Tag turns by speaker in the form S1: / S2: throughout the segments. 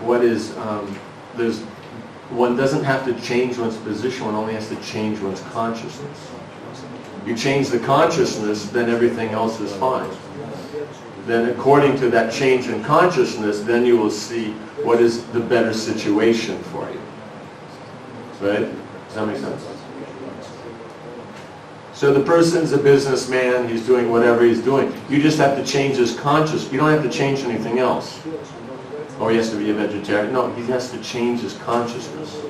S1: what is, one doesn't have to change one's position, one only has to change one's consciousness. You change the consciousness, then everything else is fine. Then according to that change in consciousness, then you will see what is the better situation for you. Right? Does that make sense? So the person's a businessman, he's doing whatever he's doing. You just have to change his consciousness. You don't have to change anything else. Or he has to be a vegetarian. No, he has to change his consciousness.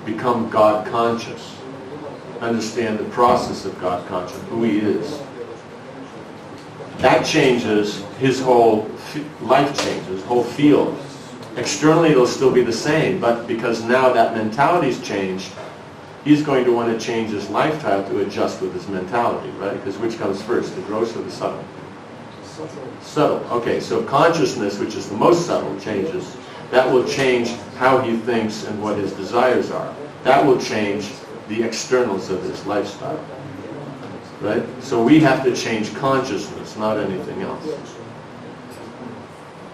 S1: Become God conscious. Understand the process of God conscious, who he is. That changes his whole life, changes, his whole field. Externally it'll still be the same, but because now that mentality's changed, he's going to want to change his lifestyle to adjust with his mentality, right? Because which comes first, the gross or the subtle? Subtle. Okay, so consciousness, which is the most subtle, changes. That will change how he thinks and what his desires are. That will change the externals of his lifestyle. Right? So we have to change consciousness, not anything else.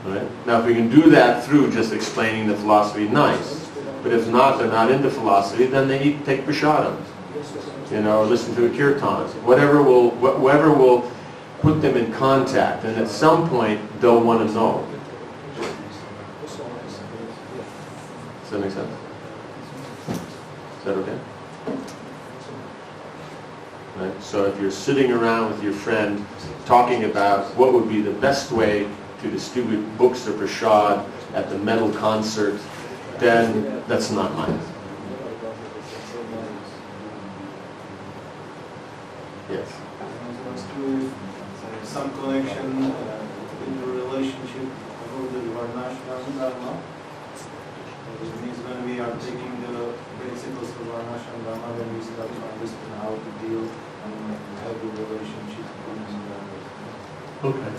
S1: Right? Now if we can do that through just explaining the philosophy, nice. But if not, they're not into philosophy, then they take prasadam. You know, or listen to a kirtan. Whatever will put them in contact, and at some point they'll want to know. Does that make sense? Is that okay? Right? So if you're sitting around with your friend talking about what would be the best way to distribute books or prasad at the metal concert, then that's not mine. Yes?
S2: Some connection in the relationship of the Varnashram Dharma. It means when we are taking the principles of Varnashram Dharma, when we start to understand how to deal and have the relationship.
S1: Okay.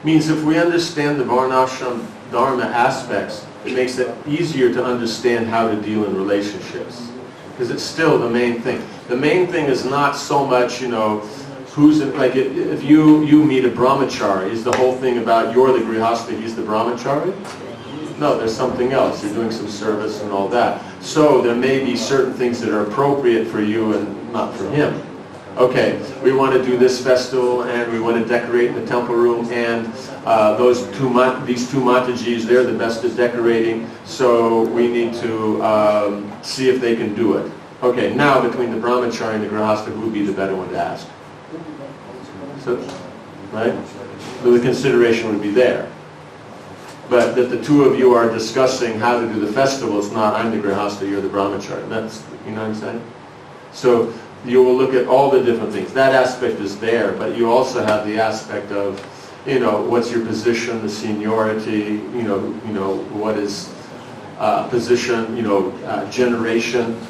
S1: Means if we understand the Varnashram Dharma aspects, it makes it easier to understand how to deal in relationships. Because it's still the main thing. The main thing is not so much, you know, who's in, like if you meet a brahmachari, is the whole thing about you're the grihastha, he's the brahmachari? No, there's something else. You're doing some service and all that. So there may be certain things that are appropriate for you and not for him. Okay, we want to do this festival and we want to decorate the temple room, and these two Matajis, they're the best at decorating, so we need to see if they can do it. Okay, now between the brahmachari and the grihastha, who would be the better one to ask? So, right? So the consideration would be there. But that the two of you are discussing how to do the festival, it's not I'm the grihastha, you're the brahmachari. That's, you know what I'm saying? So you will look at all the different things. That aspect is there, but you also have the aspect of, you know, what's your position, the seniority, you know, what is position, you know, generation,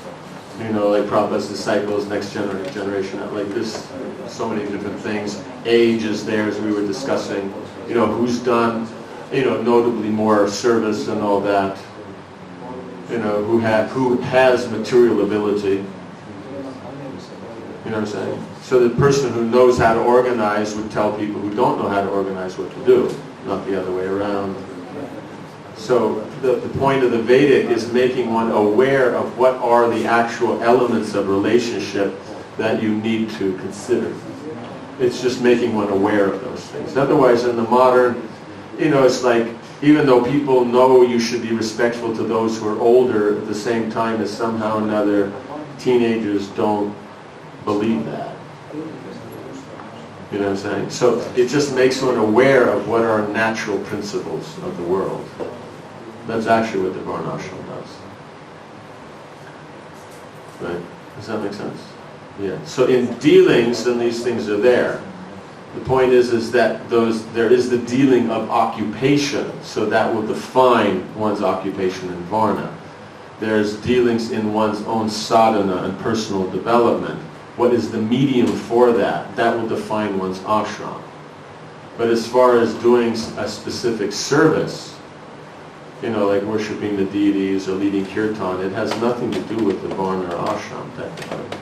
S1: you know, like Prabhupada's disciples, next generation, like this, so many different things. Age is there, as we were discussing, you know, who's done, you know, notably more service and all that, you know, who has material ability. You know what I'm saying? So the person who knows how to organize would tell people who don't know how to organize what to do, not the other way around. So the point of the Vedic is making one aware of what are the actual elements of relationship that you need to consider. It's just making one aware of those things. Otherwise, in the modern, you know, it's like, even though people know you should be respectful to those who are older, at the same time as somehow or another teenagers don't believe that. You know what I'm saying? So it just makes one aware of what are natural principles of the world. That's actually what the Varnashram does. Right? Does that make sense? Yeah. So in dealings, then these things are there. The point is that there is the dealing of occupation, so that will define one's occupation in Varna. There's dealings in one's own sadhana and personal development. What is the medium for that? That will define one's ashram. But as far as doing a specific service, you know, like worshipping the deities or leading kirtan, it has nothing to do with the Varna or ashram technically.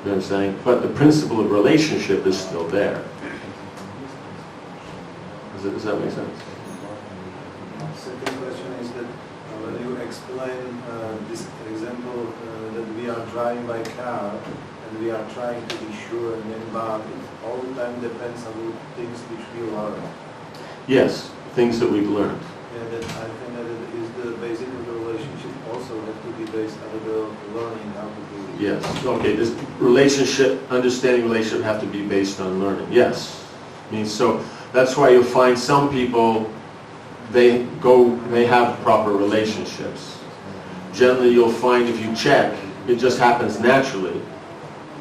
S1: You know what I'm saying? But the principle of relationship is still there. Does that make sense?
S2: second question is that when you explain this example that we are driving by car and we are trying to be sure and then but it all the time depends on the things which we learn.
S1: Yes, things that we've learned.
S2: Yeah, that I think that it is the basic of the relationship also have to be based on the learning how to do it.
S1: Yes, okay, this relationship, understanding relationship have to be based on learning, yes. I mean, so that's why you'll find some people, they have proper relationships. Generally you'll find if you check, it just happens naturally.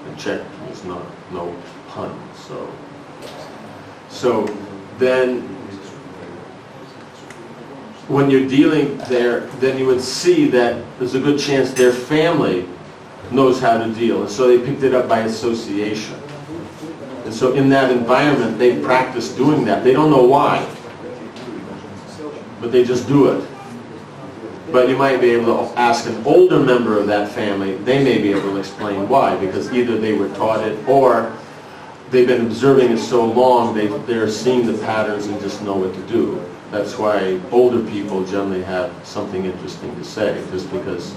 S1: And check is no pun, so then when you're dealing there, then you would see that there's a good chance their family knows how to deal, and so they picked it up by association. And so in that environment, they practice doing that. They don't know why, but they just do it. But you might be able to ask an older member of that family, they may be able to explain why, because either they were taught it or they've been observing it so long, they're seeing the patterns and just know what to do. That's why older people generally have something interesting to say, just because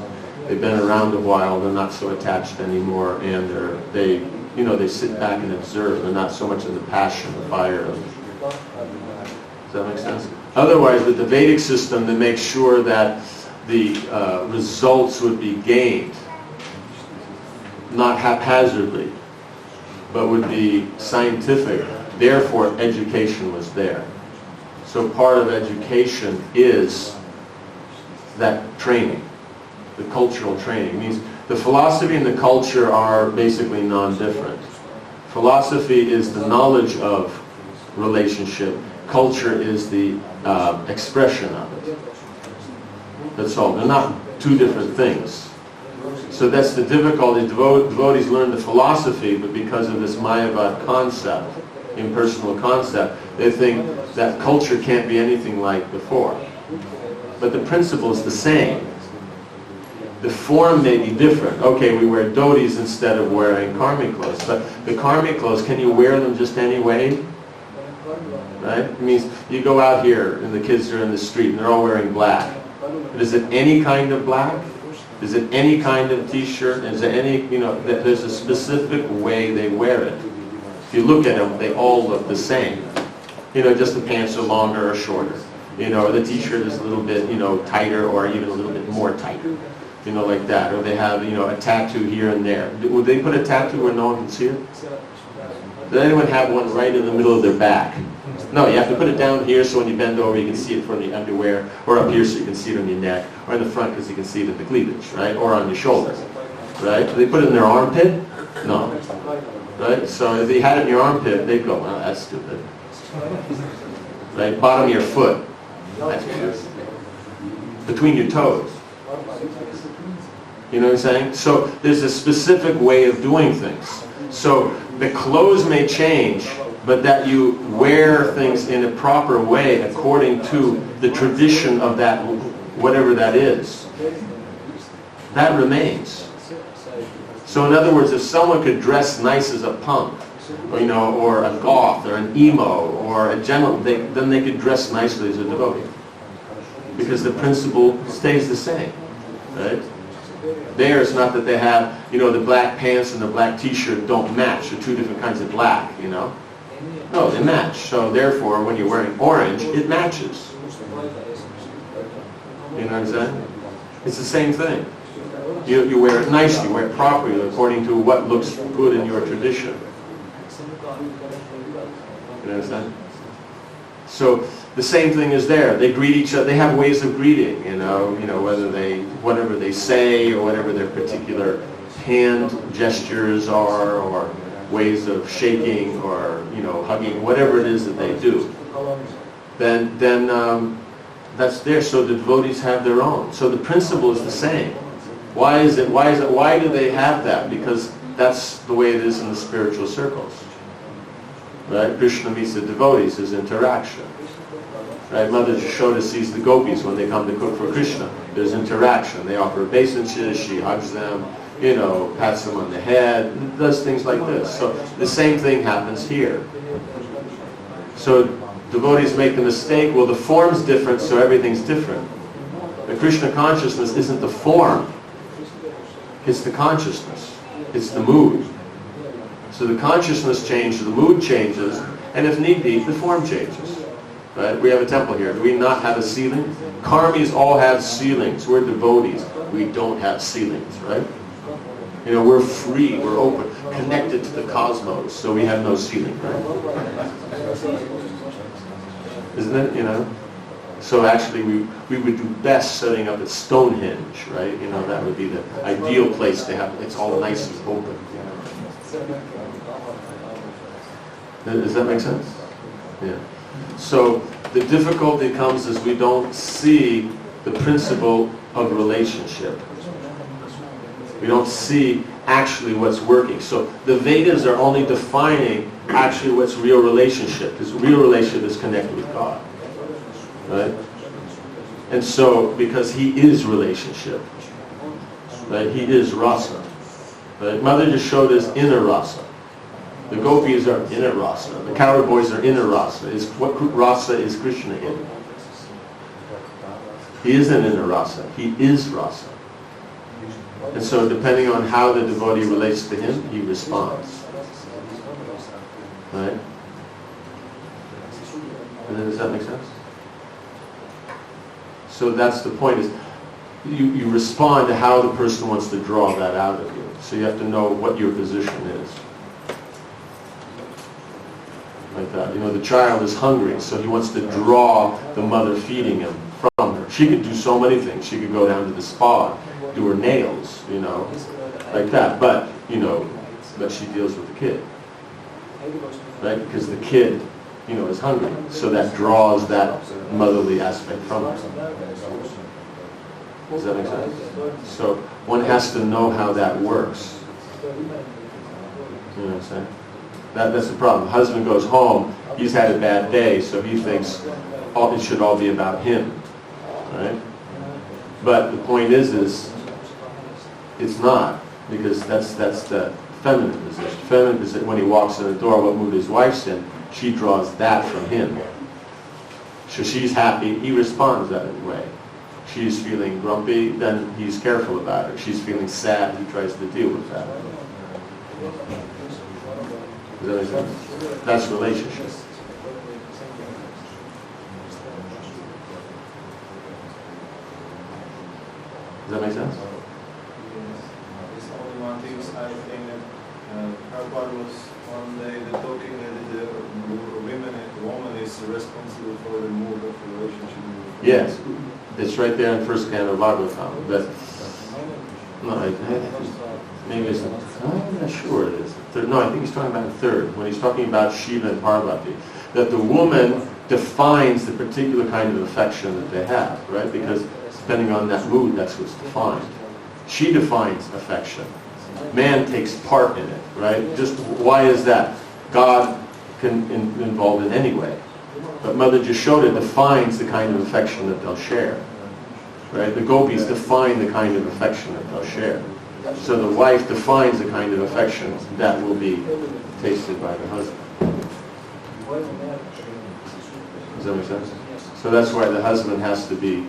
S1: they've been around a while, they're not so attached anymore, and they sit back and observe. They're not so much in the passion, the fire of. Does that make sense? Otherwise, with the Vedic system, they make sure that the results would be gained, not haphazardly, but would be scientific. Therefore, education was there. So part of education is that training, the cultural training. It means the philosophy and the culture are basically non-different. Philosophy is the knowledge of relationship. Culture is the expression of it. That's all. They're not two different things. So that's the difficulty. Devotees learn the philosophy, but because of this Mayavad concept, impersonal concept, they think that culture can't be anything like before. But the principle is the same. The form may be different. Okay, we wear dhotis instead of wearing karmic clothes, but the karmic clothes, can you wear them just any way? Right? It means you go out here and the kids are in the street and they're all wearing black. But is it any kind of black? Is it any kind of t-shirt? Is it any, there's a specific way they wear it. If you look at them, they all look the same. Just the pants are longer or shorter. The t-shirt is a little bit, tighter or even a little bit more tighter. Like that. Or they have, a tattoo here and there. Would they put a tattoo where no one can see it? Does anyone have one right in the middle of their back? No, you have to put it down here so when you bend over you can see it from the underwear, or up here so you can see it on your neck, or in the front because you can see it at the cleavage, right? Or on your shoulder, right? Do they put it in their armpit? No. Right? So if they had it in your armpit, they'd go, well, that's stupid. Right? Bottom of your foot. That's stupid. Between your toes. You know what I'm saying? So there's a specific way of doing things. So the clothes may change, but that you wear things in a proper way according to the tradition of that, whatever that is, that remains. So in other words, if someone could dress nice as a punk, or a goth, or an emo, or a general, then they could dress nicely as a devotee. Because the principle stays the same, right? There, it's not that they have, the black pants and the black t-shirt don't match. They're two different kinds of black, No, they match. So therefore, when you're wearing orange, it matches. You know what I'm saying? It's the same thing. You wear it nicely, you wear it properly, according to what looks good in your tradition. You understand? So the same thing is there. They greet each other. They have ways of greeting. Whatever they say, or whatever their particular hand gestures are, or ways of shaking, or hugging, whatever it is that they do. Then that's there. So the devotees have their own. So the principle is the same. Why is it? Why do they have that? Because that's the way it is in the spiritual circles. Right? Krishna meets the devotees. There's interaction. Right? Mother Yashoda sees the gopis when they come to cook for Krishna. There's interaction. They offer obeisances. She hugs them. Pats them on the head. Does things like this. So the same thing happens here. So devotees make the mistake, well, the form's different, so everything's different. The Krishna consciousness isn't the form. It's the consciousness. It's the mood. So the consciousness changes, the mood changes, and if need be, the form changes. Right? We have a temple here. Do we not have a ceiling? Karmis all have ceilings. We're devotees. We don't have ceilings, right? You know, we're free, we're open, connected to the cosmos, so we have no ceiling, right? Isn't it, you know? So actually we would do best setting up at Stonehenge, right? You know, that would be the ideal place to have, it's all nice and open. Does that make sense? Yeah. So the difficulty comes is we don't see the principle of relationship. We don't see actually what's working. So the Vedas are only defining actually what's real relationship, because real relationship is connected with God. Right? And so, because He is relationship, right? He is rasa. Right? Mother just showed us inner rasa. The gopis are inner rasa. The cowherd boys are inner rasa. What rasa is Krishna in? He isn't inner rasa. He is rasa. And so depending on how the devotee relates to Him, he responds. Right? And then, does that make sense? So that's the point, is you respond to how the person wants to draw that out of you. So you have to know what your position is. Like that. You know, the child is hungry, so he wants to draw the mother feeding him from her. She could do so many things. She could go down to the spa, do her nails, you know, like that. But, you know, but she deals with the kid. Right? Because the kid, you know, is hungry. So that draws that motherly aspect from her. Does that make sense? So one has to know how that works. You know what I'm saying? That's the problem. The husband goes home, he's had a bad day, so he thinks it should all be about him. Right? But the point is it's not, because that's the feminine position. Feminine position, when he walks in the door, what mood his wife's in, she draws that from him. So she's happy, he responds that way. She's feeling grumpy, then he's careful about her. She's feeling sad, he tries to deal with that. Does that make sense? That's relationship. Does that make sense?
S2: It's only one thing I think that Prabhupada was one day talking that the woman is responsible for the mood of the relationship.
S1: Yes, it's right there in first canto of Bhagavatam. But no, maybe it's I'm not sure it is. No, I think he's talking about the third, when he's talking about Shiva and Parvati, that the woman defines the particular kind of affection that they have, right? Because depending on that mood, that's what's defined. She defines affection. Man takes part in it, right? Just why is that? God can involved in any way. But Mother Jashoda defines the kind of affection that they'll share. Right? The gopis define the kind of affection that they'll share. So the wife defines the kind of affection that will be tasted by the husband. Does that make sense? So that's why the husband has to be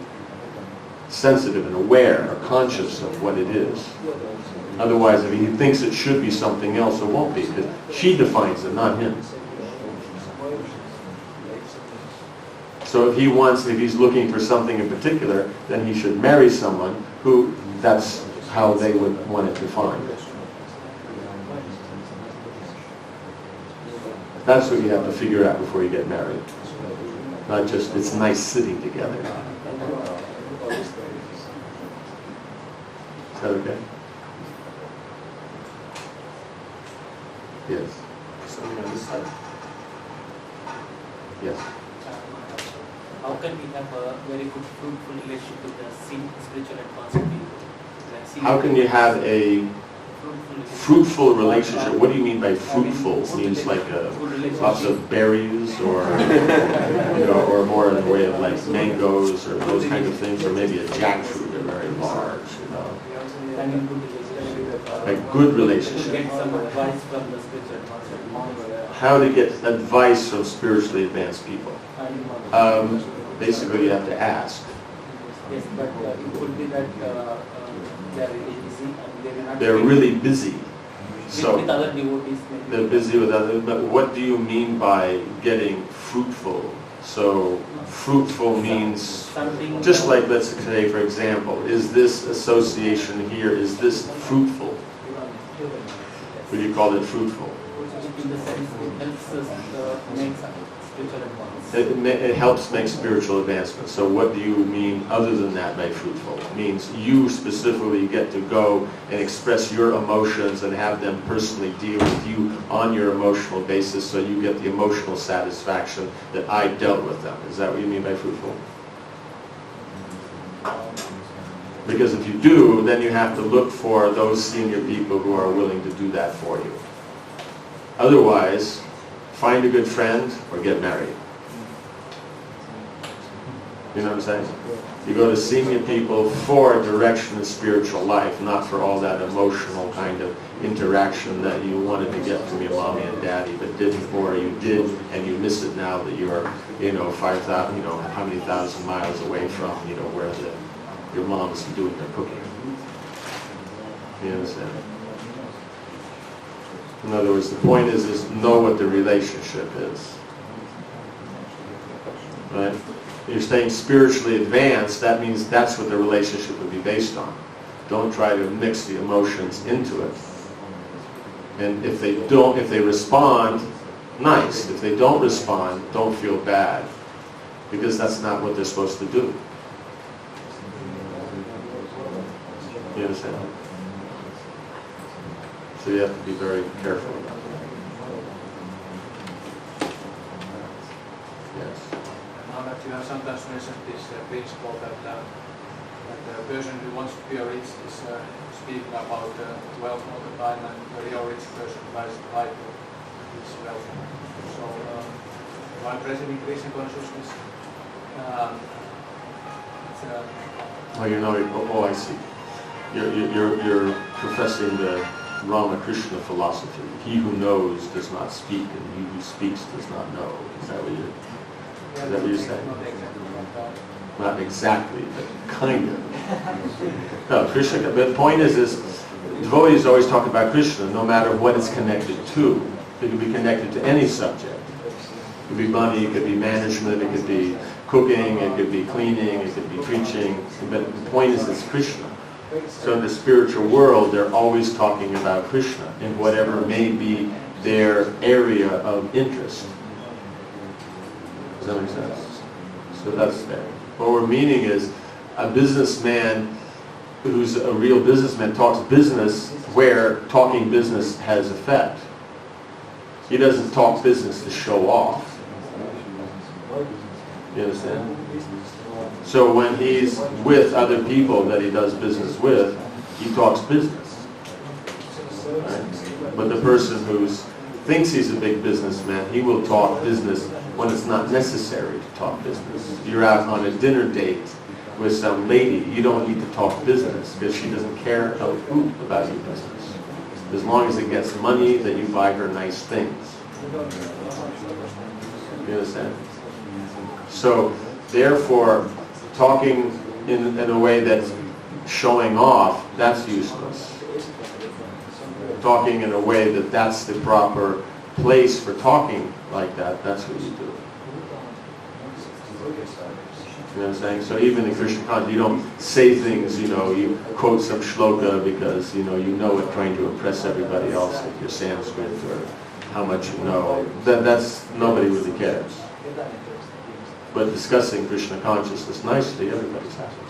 S1: sensitive and aware or conscious of what it is. Otherwise, if he thinks it should be something else, it won't be, because she defines it, not him. So if he's looking for something in particular, then he should marry someone who that's how they would want it defined. That's what you have to figure out before you get married. Not just, it's nice sitting together. Is that okay? Yes. Something on this side? Yes.
S3: How can we have a very good, fruitful relationship with the spiritual advanced people?
S1: How can you have a fruitful relationship? What do you mean by fruitful? It means like lots of berries, or or more in the way of like mangoes or those kind of things, or maybe a jackfruit, are very large.
S3: And in good relationship with
S1: A good
S3: to
S1: relationship.
S3: get some advice from the spiritual advisor.
S1: How to get advice from spiritually advanced people. Basically, you have to ask.
S3: Yes, but it could be that they are really busy and they may not.
S1: They're
S3: speak
S1: really busy. So
S3: with other devotees. Maybe.
S1: they're busy with other, but what do you mean by getting fruitful? So fruitful means,
S3: Something.
S1: just like let's say for example, is this association here, is this fruitful? Would you call it fruitful?
S3: In the sense it helps us make some spiritual advance.
S1: It helps make spiritual advancement. So what do you mean other than that by fruitful? It means you specifically get to go and express your emotions and have them personally deal with you on your emotional basis, so you get the emotional satisfaction that I dealt with them. Is that what you mean by fruitful? Because if you do, then you have to look for those senior people who are willing to do that for you. Otherwise, find a good friend or get married. You know what I'm saying? You go to senior people for direction in spiritual life, not for all that emotional kind of interaction that you wanted to get from your mommy and daddy, but didn't, or you did and you miss it now that you're, 5,000, how many thousand miles away from, where your mom's doing her cooking. You understand? In other words, the point is know what the relationship is. Right? You're staying spiritually advanced, that means that's what the relationship would be based on. Don't try to mix the emotions into it. And if they respond, nice. If they don't respond, don't feel bad. Because that's not what they're supposed to do. You understand? So you have to be very careful about that. Yes.
S4: Now that you have sometimes mentioned this principle that the person who wants to be rich is speaking about wealth all the time, and the real rich person tries to hide his wealth. So while present in Krishna consciousness,
S1: I see. You're professing the Ramakrishna philosophy. He who knows does not speak, and he who speaks does not know. Is that what you're saying? Not exactly, but kind of. No, Krishna. The point is devotees always talk about Krishna, no matter what it's connected to. It could be connected to any subject. It could be money, it could be management, it could be cooking, it could be cleaning, it could be preaching. But the point is, it's Krishna. So in the spiritual world, they're always talking about Krishna in whatever may be their area of interest. Does that make sense? So that's there. What we're meaning is a businessman who's a real businessman talks business where talking business has effect. He doesn't talk business to show off. You understand? So when he's with other people that he does business with, he talks business. Right? But the person who thinks he's a big businessman, he will talk business when it's not necessary to talk business. You're out on a dinner date with some lady, you don't need to talk business because she doesn't care a hoot about your business. As long as it gets money, that you buy her nice things. You understand? So, therefore, talking in a way that's showing off, that's useless. Talking in a way that's the proper place for talking like that, that's what you do. You know what I'm saying? So even in Krishna consciousness, you don't say things, you quote some shloka because, you know it, trying to impress everybody else with your Sanskrit or how much you know. That's, nobody really cares. But discussing Krishna consciousness nicely, everybody's happy.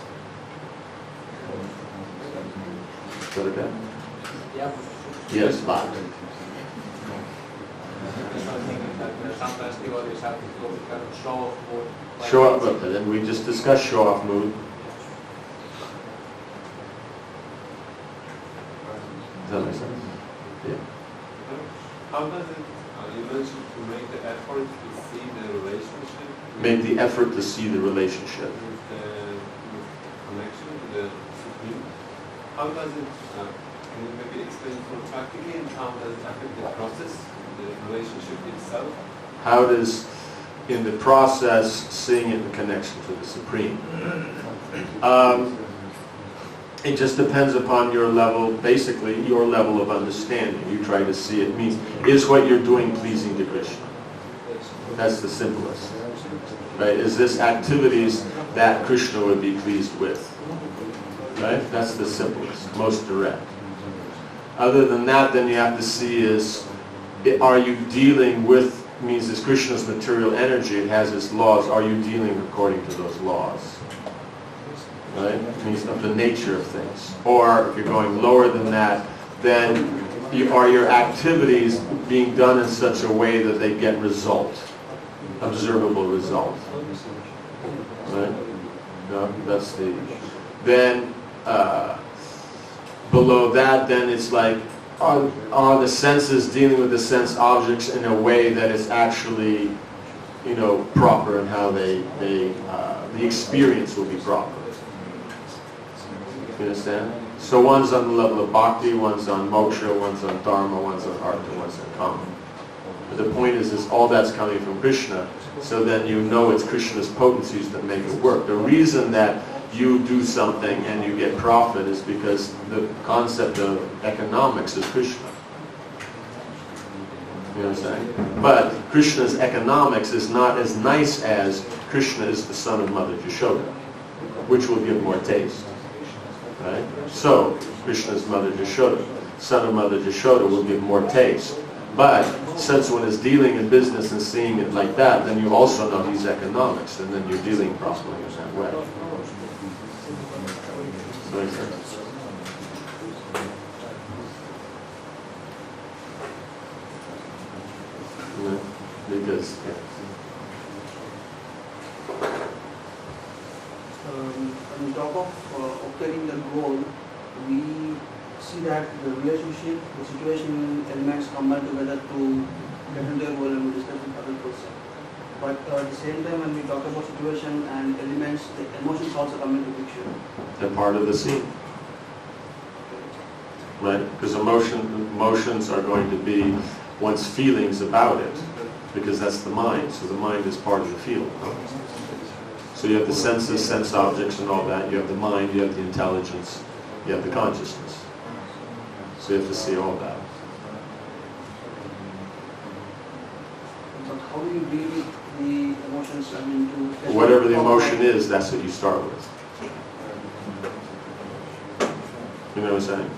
S1: Is that okay?
S3: Yeah.
S1: Yes, Bach.
S4: sometimes devotees have to go kind of show off mood.
S1: Show off, but then we just discussed show off mood. Does that make sense? Yeah.
S5: How does it, you mentioned to make the effort to see the relationship?
S1: Make the effort to see the relationship.
S5: With the connection to the Supreme. How does it Can you maybe explain more practically and how does it affect the process, the relationship itself?
S1: How does, in the process, seeing it in connection to the Supreme? It just depends upon your level, basically your level of understanding. You try to see it means, is what you're doing pleasing to Krishna? That's the simplest. Right? Is this activities that Krishna would be pleased with? Right? That's the simplest, most direct. Other than that, then you have to see is, are you dealing with, means is Krishna's material energy, it has its laws, are you dealing according to those laws? Right? It means of the nature of things. Or if you're going lower than that, then are your activities being done in such a way that they get result, observable result. Right? No, that's the. Then below that, then it's like, are the senses dealing with the sense objects in a way that is actually, proper and how the experience will be proper. You understand? So one's on the level of bhakti, one's on moksha, one's on dharma, one's on artha, one's on kama. But the point is all that's coming from Krishna, so then you know it's Krishna's potencies that make it work. The reason that you do something and you get profit is because the concept of economics is Krishna. You know what I'm saying? But Krishna's economics is not as nice as Krishna is the son of Mother Yashoda, which will give more taste. Right? So, Krishna's Mother Yashoda, son of Mother Yashoda will give more taste. But, since one is dealing in business and seeing it like that, then you also know he's economics, and then you're dealing properly in that way. Does that make sense? Yeah, because,
S6: On top of obtaining the goal, we see that the relationship, the situation elements combine together to get into a goal and we discuss with other person. But at the same time, when we talk about situation and elements, the emotions also come into picture.
S1: they're part of the scene. Right? Because emotions are going to be one's feelings about it, because that's the mind. So the mind is part of the feeling. So you have the senses, sense objects and all that. You have the mind, you have the intelligence, you have the consciousness. So you have to see all that.
S6: But how do you deal with the emotions to...
S1: Whatever the emotion is, that's what you start with. You know what I'm saying?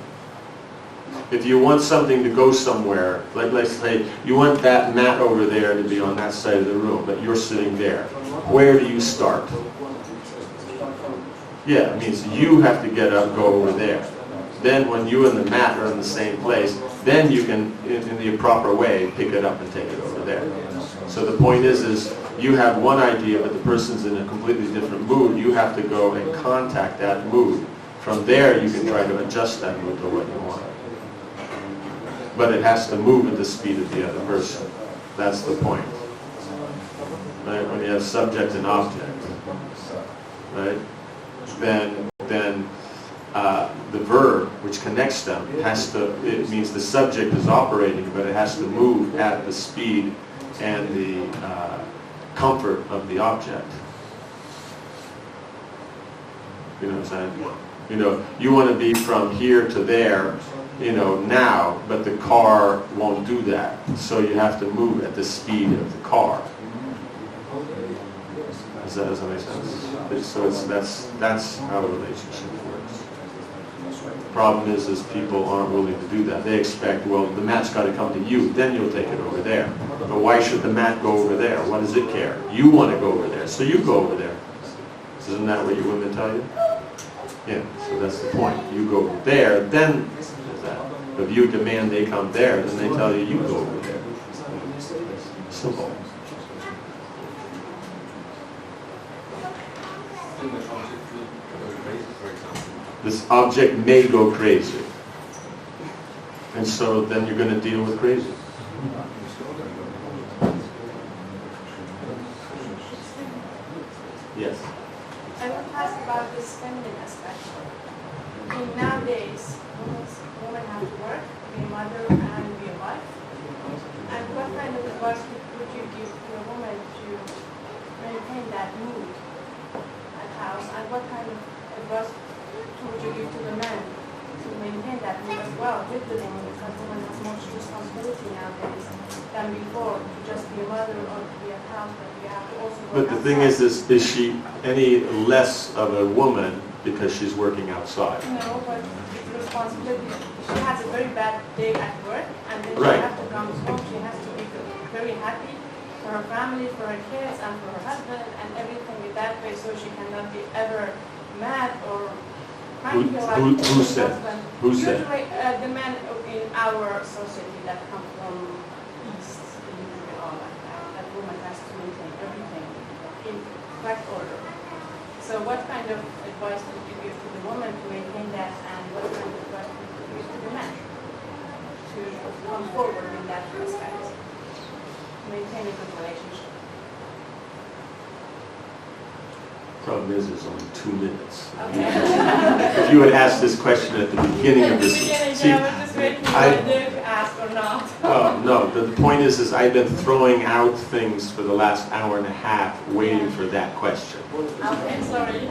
S1: If you want something to go somewhere, like let's say you want that mat over there to be on that side of the room, but you're sitting there. Where do you start? Yeah, it means you have to get up, go over there. Then when you and the mat are in the same place, then you can, in the proper way, pick it up and take it over there. So the point is you have one idea, but the person's in a completely different mood. You have to go and contact that mood. From there, you can try to adjust that mood to what you want. But it has to move at the speed of the other person. That's the point. Right? When you have subject and object, right? Then the verb, which connects them, has to, it means the subject is operating, but it has to move at the speed and the comfort of the object. You know what I'm saying? You want to be from here to there, now, but the car won't do that. So you have to move at the speed of the car. Does that make sense? So that's how a relationship works. The problem is people aren't willing to do that. They expect, well, the mat's got to come to you, then you'll take it over there. But why should the mat go over there? What does it care? You want to go over there, so you go over there. Isn't that what your women tell you? Yeah, so that's the point. You go over there, then there's that. If you demand they come there, then they tell you, you go over there. Simple. This object may go crazy. And so then you're going to deal with crazy. Yes?
S7: I want to ask about the spending aspect. in nowadays, women have to work, be a mother and be a wife. And what kind of advice would you give to a woman to maintain that mood at house? And what kind of advice would you give to the men to maintain that mood as well with the woman? Because women have much responsibility nowadays than before to just be a mother or to be at house, but we have to also work
S1: But the thing
S7: outside.
S1: is she any less of a woman because she's working outside?
S7: No, but it's responsibility. She has a very bad day at work, and then
S1: Right.
S7: she has to come home. She has to be very happy for her family, for her kids, and for her husband, and everything in that way. So she cannot be ever mad or cranky like
S1: who
S7: her
S1: said?
S7: husband.
S1: Who said?
S7: Usually, the men in our society that come from East, they usually are like that. That woman has to maintain everything in correct order. So what kind of advice would you give to the woman to maintain that, and what kind of advice would you give to the man to come forward in that respect, maintain a good relationship?
S1: Problem is, it's only 2 minutes.
S7: Okay.
S1: If you had asked this question at the beginning of this, see,
S7: I was just waiting for
S1: I-
S7: Dirk to ask or not.
S1: well, no, the point is I've been throwing out things for the last hour and a half waiting for that question.
S7: Okay, sorry.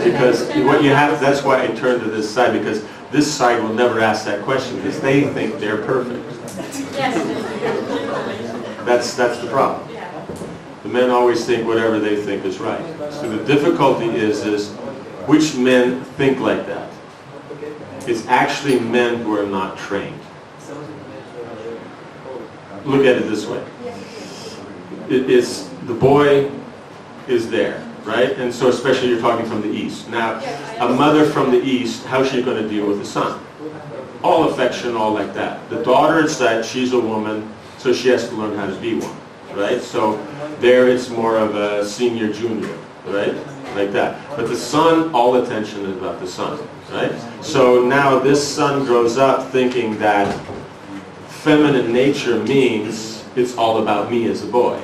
S1: Because what you have, that's why I turned to this side, because this side will never ask that question because they think they're perfect.
S7: Yes.
S1: That's the problem.
S7: Yeah.
S1: The men always think whatever they think is right. So the difficulty is which men think like that? It's actually men who are not trained. Look at it this way. It's the boy is there, right? And so especially you're talking from the East. Now, a mother from the East, how's she going to deal with the son? All affection, all like that. The daughter is that she's a woman, so she has to learn how to be one, right? So there it's more of a senior, junior, right? Like that. But the son, all attention is about the son, right? So now this son grows up thinking that feminine nature means it's all about me as a boy,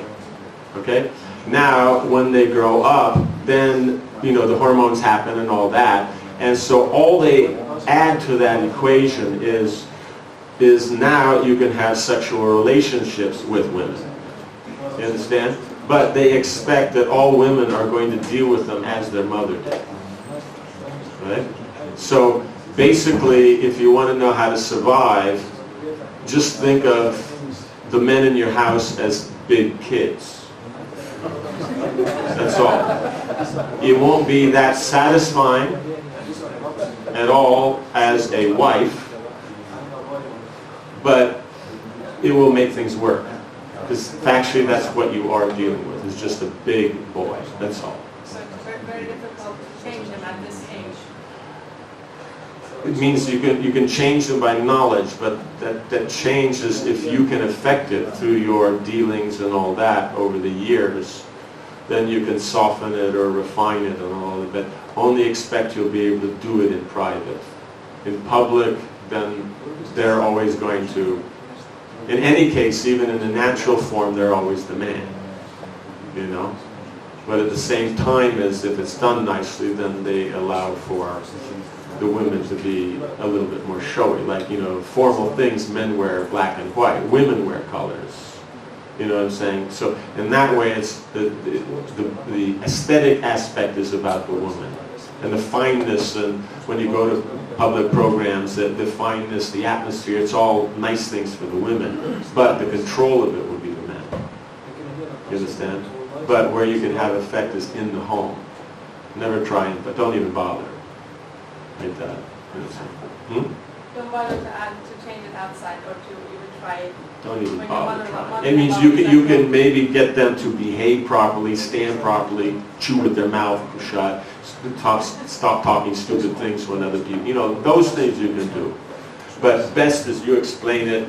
S1: okay? Now, when they grow up, then, you know, the hormones happen and all that. And so all they add to that equation is now you can have sexual relationships with women. You understand? But they expect that all women are going to deal with them as their mother did. Right? So basically, if you want to know how to survive, just think of the men in your house as big kids. That's all. It won't be that satisfying at all as a wife, but it will make things work. Because factually that's what you are dealing with, is just a big boy, that's all.
S7: So it's very, very difficult to change them at this age.
S1: It means you can change them by knowledge, but that change is if you can affect it through your dealings and all that over the years, then you can soften it or refine it and all of it, but only expect you'll be able to do it in private. In public, then they're always going to, in any case, even in the natural form, they're always the man, you know? But at the same time, as if it's done nicely, then they allow for the women to be a little bit more showy. Like, you know, formal things, men wear black and white, women wear colors. You know what I'm saying? So in that way, it's the aesthetic aspect is about the woman. And the fineness, and when you go to public programs, the fineness, the atmosphere, it's all nice things for the women. But the control of it would be the men. You understand? But where you can have effect is in the home. Never try it, but don't even bother. Like that. You understand?
S7: Don't bother to change it outside or to even try it.
S1: Don't even
S7: When your
S1: bother
S7: mother-
S1: trying.
S7: mother-
S1: It means you can maybe get them to behave properly, stand properly, chew with their mouth shut, stop talking stupid to other people. You know, those things you can do. But best is you explain it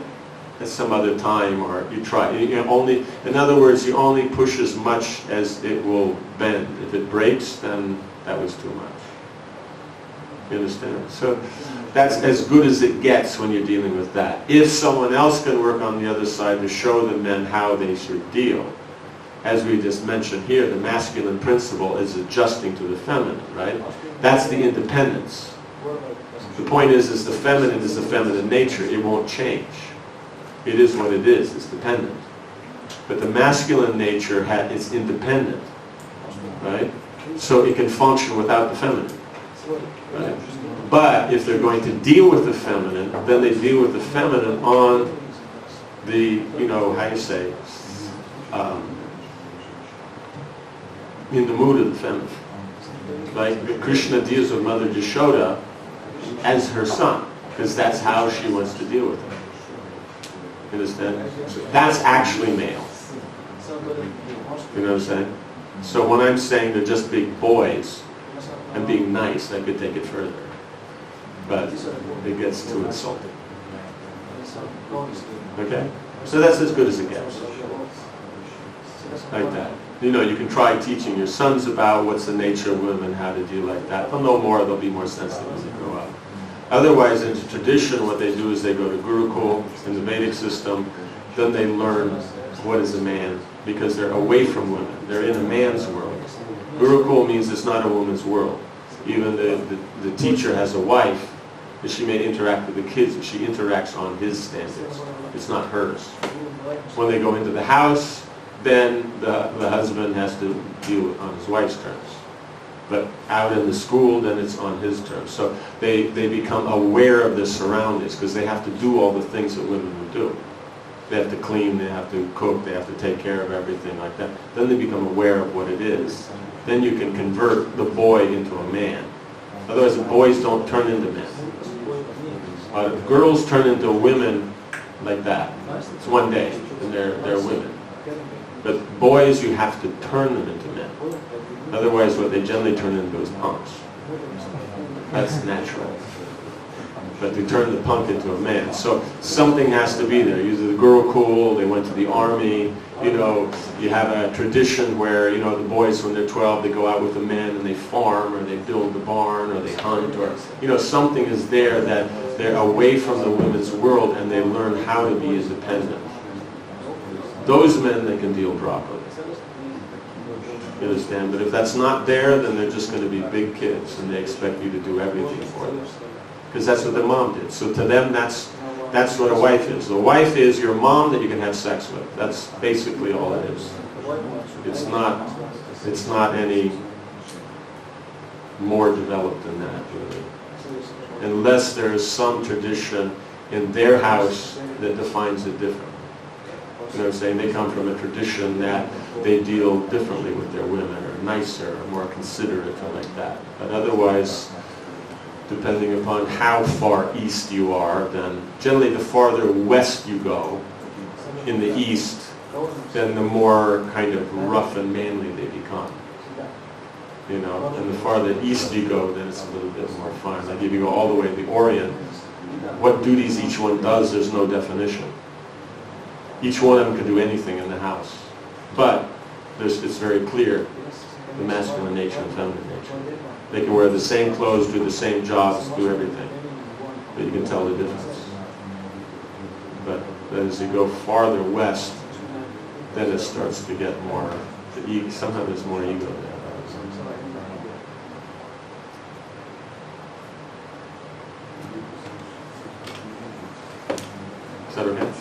S1: at some other time, or you try. You only, in other words, you only push as much as it will bend. If it breaks, then that was too much. You understand? So that's as good as it gets when you're dealing with that. If someone else can work on the other side to show the men how they should deal, as we just mentioned here, the masculine principle is adjusting to the feminine, right? That's the independence. The point is the feminine is the feminine nature. It won't change. It is what it is. It's dependent. But the masculine nature is independent, right? So it can function without the feminine. Right? But if they're going to deal with the feminine, then they deal with the feminine on the, how you say, in the mood of the feminine. Like Krishna deals with Mother Yashoda as her son, because that's how she wants to deal with him. You understand? So that's actually male. You know what I'm saying? So when I'm saying they're just big boys, and being nice, I could take it further. But it gets too insulting. Okay? So that's as good as it gets. Like that. You can try teaching your sons about what's the nature of women, how to deal like that. They'll know more, they'll be more sensitive as they grow up. Otherwise, in tradition, what they do is they go to Gurukul in the Vedic system, then they learn what is a man, because they're away from women. They're in a man's world. Gurukul means it's not a woman's world. Even the teacher has a wife, and she may interact with the kids, but she interacts on his standards. It's not hers. When they go into the house, then the husband has to deal on his wife's terms. But out in the school, then it's on his terms. So they become aware of their surroundings, because they have to do all the things that women would do. They have to clean, they have to cook, they have to take care of everything like that. Then they become aware of what it is. Then you can convert the boy into a man. Otherwise, the boys don't turn into men. Girls turn into women like that. It's one day, and they're women. But boys, you have to turn them into men. Otherwise, what they generally turn into is punks. That's natural. But they turn the punk into a man. So something has to be there. Either the Gurukul, they went to the army. You have a tradition where, the boys, when they're 12, they go out with the men and they farm, or they build the barn, or they hunt, or, something is there that they're away from the women's world and they learn how to be independent. Those men, they can deal properly. You understand? But if that's not there, then they're just going to be big kids and they expect you to do everything for them. Because that's what their mom did. So to them, that's what a wife is. The wife is your mom that you can have sex with. That's basically all it is. It's not any more developed than that, really. Unless there is some tradition in their house that defines it differently. You know what I'm saying? They come from a tradition that they deal differently with their women, or nicer, or more considerate, or like that. But otherwise, depending upon how far east you are, then generally the farther west you go in the east, then the more kind of rough and manly they become. And the farther east you go, then it's a little bit more fun. Like if you go all the way to the Orient, what duties each one does, there's no definition. Each one of them can do anything in the house. But it's very clear, the masculine nature and feminine nature. They can wear the same clothes, do the same jobs, do everything. But you can tell the difference. But then as you go farther west, then it starts to get more, sometimes there's more ego there. Is that okay?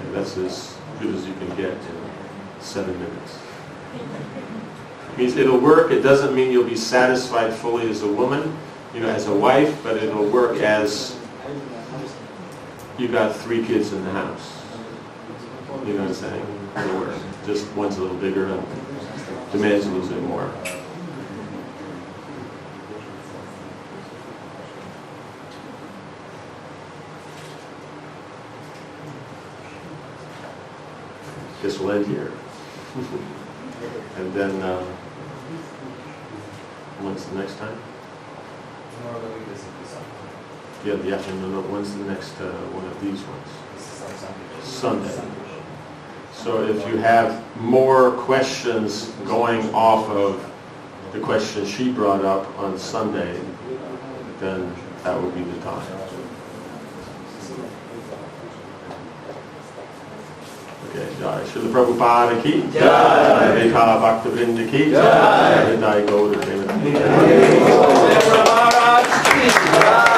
S1: Yeah, that's as good as you can get in 7 minutes. Means it'll work. It doesn't mean you'll be satisfied fully as a woman, as a wife, but it'll work as you got 3 kids in the house. You know what I'm saying? It'll work. Just one's a little bigger and demands a little bit more. Guess we'll end here. And then, when's the next time? Yeah, when's the next one of these ones? Sunday. So if you have more questions going off of the question she brought up on Sunday, then that would be the time. Okay, Jai Srila Prabhupada ki
S8: Jai.
S1: Jai Rekha Bhaktivinoda ki
S8: Jai.
S1: Jai Gaura Premanandi.
S8: Jai.